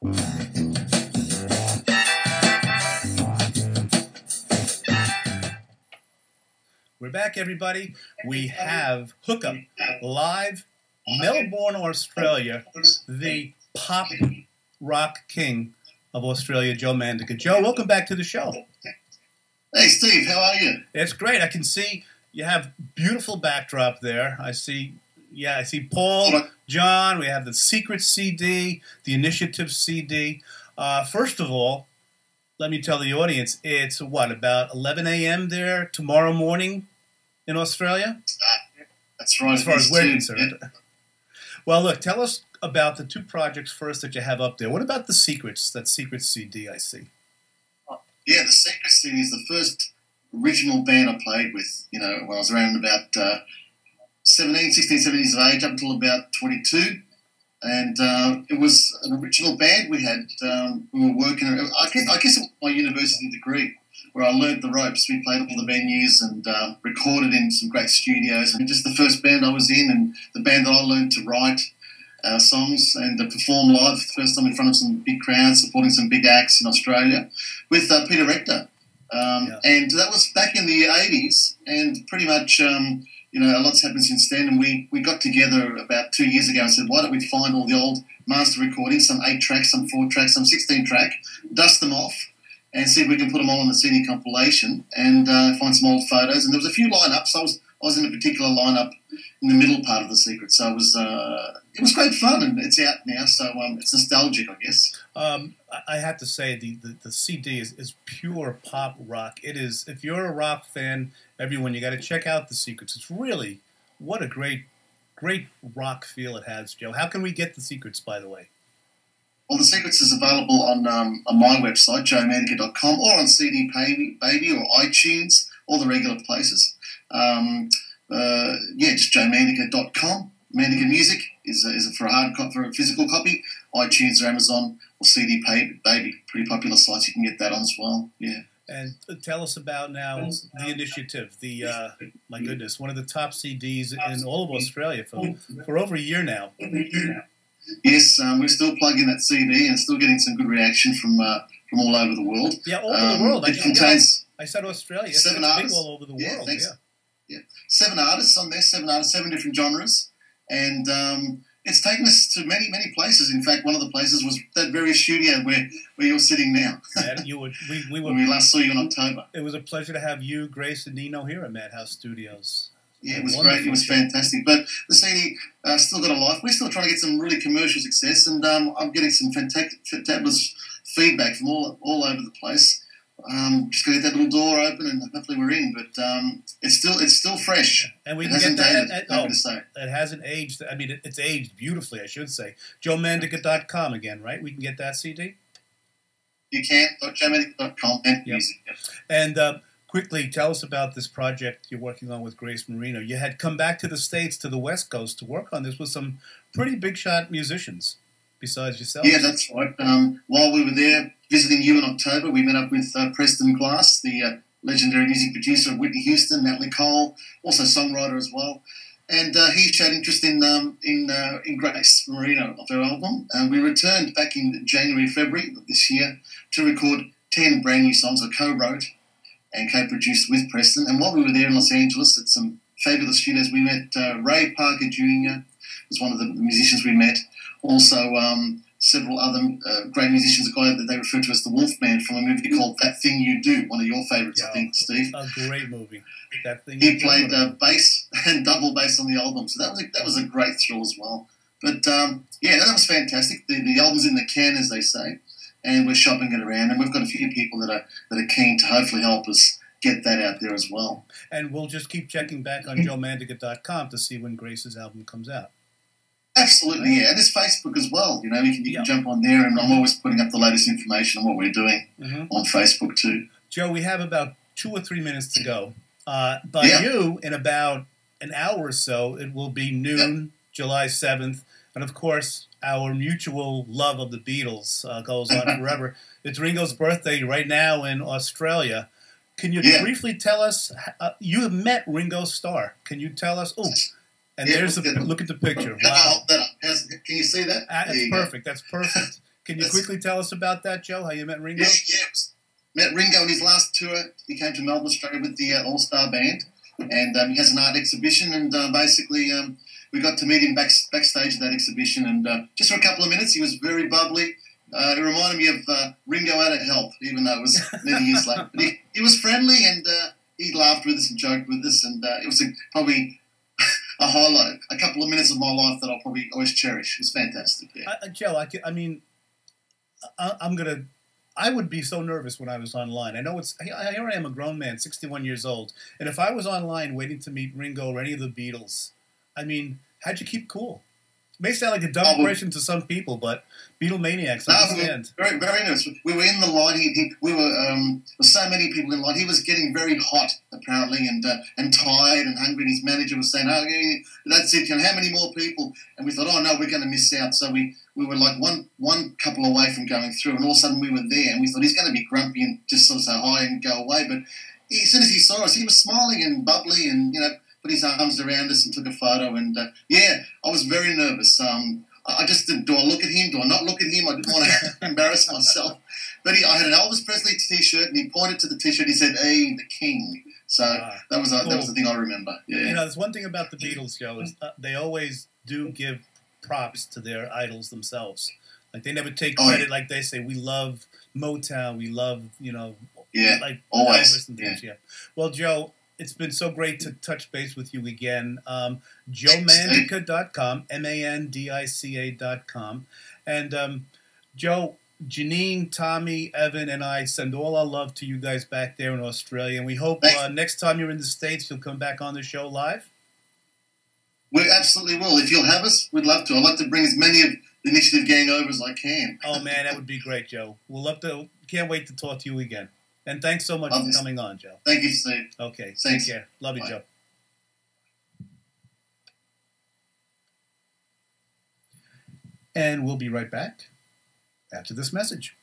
We're back, everybody. We have Hookup live, Melbourne, Australia, the pop rock king of Australia, Joe Mandica. Joe, welcome back to the show. Hey, Steve, how are you? It's great. I can see you have beautiful backdrop there. I see Paul, John. We have the Secret CD, the Initiative CD. First of all, let me tell the audience, it's what, about 11 a.m. there tomorrow morning in Australia? That's right. As far as we're concerned. Yeah. Well, look, tell us about the two projects first that you have up there. What about the Secrets, that Secret CD I see? Yeah, the Secret CD is the first original band I played with, when I was around about 16, 17 years of age, up until about 22. And it was an original band we had. We were working. I guess it was my university degree where I learnt the ropes. We played all the venues and recorded in some great studios. And just the first band I was in, and the band that I learned to write songs and perform live for the first time in front of some big crowds, supporting some big acts in Australia with Peter Rechter. And that was back in the 80s, and pretty much. A lot's happened since then, and we got together about 2 years ago and said, why don't we find all the old master recordings, some 8 tracks, some 4 tracks, some 16 track, dust them off, and see if we can put them all on the CD compilation, and find some old photos. And there was a few lineups. I was in a particular lineup in the middle part of the Secret, so it was great fun, and it's out now, so it's nostalgic, I guess. I have to say the CD is pure pop rock. It is. If you're a rock fan, everyone, you got to check out the Secrets. It's really, what a great rock feel it has, Joe. How can we get the Secrets, by the way? Well, the Secrets is available on my website, joemandica.com, or on CD Baby or iTunes, all the regular places. Just joemandica.com. Mandica Music is for a physical copy. iTunes or Amazon or CD Baby, pretty popular sites. You can get that on as well. Yeah. And tell us about now the Initiative. My goodness, one of the top CDs in all of Australia for over a year now. Yes, we're still plugging that CD and still getting some good reaction from all over the world. Yeah, all over the world. It contains. I said Australia. 7 artists. Big all over the world. Yeah, thanks. Yeah, 7 artists on there. 7 different genres, and it's taken us to many places. In fact, one of the places was that very studio where you're sitting now. And when we last saw you in October. It was a pleasure to have you, Grace, and Nino here at Madhouse Studios. Yeah, it was great. It was fantastic. But the CD still got a life. We're still trying to get some really commercial success, and I'm getting some fantabulous feedback from all over the place. Just got to get that little door open, and hopefully we're in. But it's still fresh. And we it can hasn't get dated. that. To say. It hasn't aged. I mean, it's aged beautifully, I should say. JoeMandica.com again, right? We can get that CD. You can. JoeMandica.com and music. Yep. And quickly, tell us about this project you're working on with Grace Marino. You had come back to the States, to the West Coast, to work on this with some pretty big-shot musicians besides yourself. Yeah, that's right. While we were there visiting you in October, we met up with Preston, the legendary music producer of Whitney Houston, Natalie, also songwriter as well. And he showed interest in Grace Marino of her album. And we returned back in January, February of this year to record 10 brand new songs I co-wrote and co-produced with Preston. And while we were there in Los Angeles at some fabulous studios, we met Ray Parker Jr. was one of the musicians we met. Also, several other great musicians, a guy that they refer to as the Wolfman from a movie called That Thing You Do, one of your favourites, I think, Steve. A great movie. That Thing He played bass and double bass on the album, so that was a great thrill as well. But, that was fantastic. The album's in the can, as they say, and we're shopping it around, and we've got a few people that are keen to hopefully help us get that out there as well. And we'll just keep checking back on joemandica.com to see when Grace's album comes out. Absolutely, yeah. And there's Facebook as well. You can jump on there, and I'm always putting up the latest information on what we're doing on Facebook too. Joe, we have about 2 or 3 minutes to go. You, in about an hour or so, it will be noon, July 7th. And, of course, our mutual love of the Beatles goes on forever. It's Ringo's birthday right now in Australia. Can you briefly tell us, you have met Ringo Starr. Can you tell us, look at the picture. Wow. Can you see that? That's perfect. That's perfect. Can you quickly tell us about that, Joe? How you met Ringo? Yeah. Met Ringo in his last tour. He came to Melbourne, Australia with the All-Star Band, and he has an art exhibition, and basically we got to meet him backstage at that exhibition, and just for a couple of minutes, he was very bubbly. It reminded me of Ringo Out of Help, even though it was many years later. But he was friendly, and he laughed with us and joked with us, and it was probably a highlight, a couple of minutes of my life that I'll probably always cherish. It was fantastic. Yeah. Joe, I would be so nervous when I was online. I know here I am, a grown man, 61 years old, and if I was online waiting to meet Ringo or any of the Beatles, how'd you keep cool? It may sound like a dumb question to some people, but Beatlemaniacs, understand. Very, very nervous. We were in the line. We were there were so many people in line. He was getting very hot, apparently, and tired and hungry. And his manager was saying, "Oh, yeah, that's it. How many more people?" And we thought, "Oh no, we're going to miss out." So we were like one couple away from going through, and all of a sudden we were there, and we thought he's going to be grumpy and just sort of say hi and go away. But as soon as he saw us, he was smiling and bubbly, and put his arms around us and took a photo. And I was very nervous. I just didn't. Do I look at him? Do I not look at him? I didn't want to embarrass myself. But I had an Elvis Presley T-shirt, and he pointed to the T-shirt. He said, "Hey, the King." So that was the thing I remember. Yeah. There's one thing about the Beatles, Joe, is they always do give props to their idols themselves. Like they never take credit. Like they say, we love Motown, we love like always. Elvis and things. Yeah. Well, Joe, it's been so great to touch base with you again. JoeMandica.com, Mandica.com. And Joe, Janine, Tommy, Evan, and I send all our love to you guys back there in Australia. And we hope next time you're in the States, you'll come back on the show live. We absolutely will. If you'll have us, we'd love to. I'd like to bring as many of the Initiative Gang over as I can. Oh, man, that would be great, Joe. We'll love to. Can't wait to talk to you again. And thanks so much for coming on, Joe. Thank you, Steve. Okay. Thanks. Take care. Love you, Joe. And we'll be right back after this message.